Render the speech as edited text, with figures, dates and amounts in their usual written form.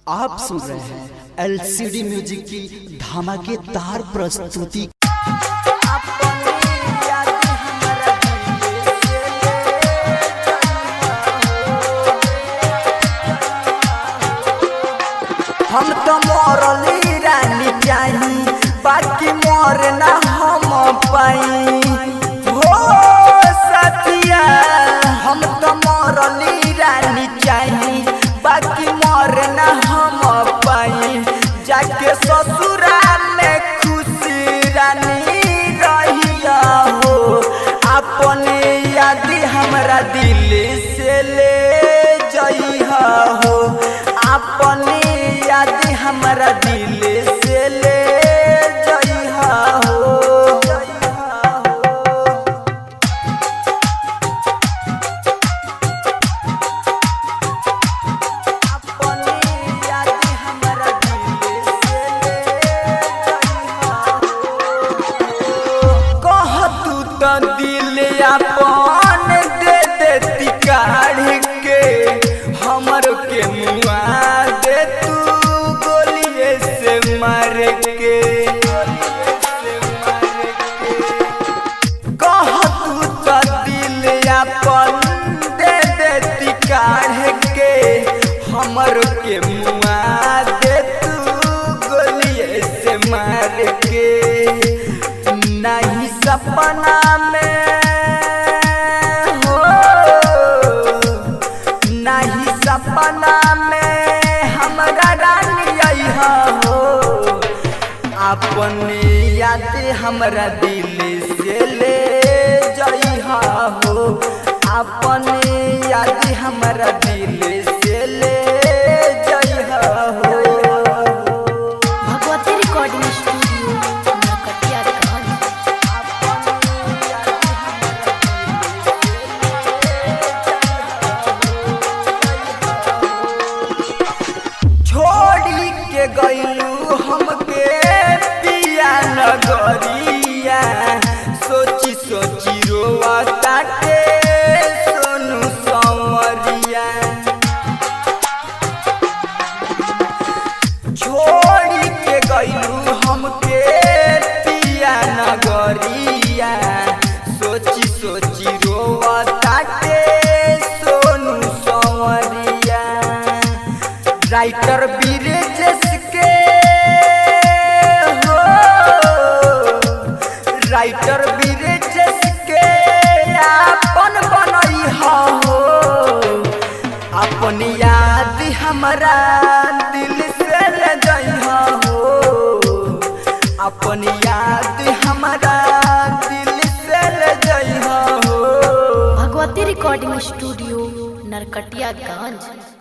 आप सुन रहे हैं एलसीडी म्यूजिक की धमाकेदार प्रस्तुति। हम तो मोरली रानी चाही बाकी मोर ना हम पाई हो सतिया। हम तो मोरली रानी चाही बाकी मोर ना हम पाई। जाके ससुराल में खुशी रानी रहिया हो। अपने याद हमरा दिल से ले जइहा हो। अपने याद हमरा दिल से ले जइहा हो। अपने याद हमरा दिल से ले जइहा हो। कह तू तो दिल अपन दे देती काढ़ के हमर के मुआ दे तू गोलिए से मार के। कह तू तो दिल अपन दे देती काढ़ के हमर के मुआ दे तू गोलिए से मार के। नहीं सपना में हो नहीं सपना में हमरा रानी अइहा हो। अपने याद हमरा दिल से ले जइहा हो। अपने याद हमरा दिल से ले जइहा हो। भगवती रिकॉर्डिंग स्टूडियो नरकटिया गंज। छोड़ी के गइलू हमके पिया नगरिया। सोची सोची रोवा ताटे सोनू संवरिया। छोड़ी के गइलू हमके पिया नगरिया। सोची सोची रोवा ताटे सोनू संवरिया। राइटर बीरजेश के हो। राइटर बीरजेश के अपन बनइहा हो। अपन याद हमरा दिल से ले जइहा हो। अपन याद हमरा दिल से ले जइहा हो। भगवती रिकॉर्डिंग स्टूडियो नरकटिया गंज।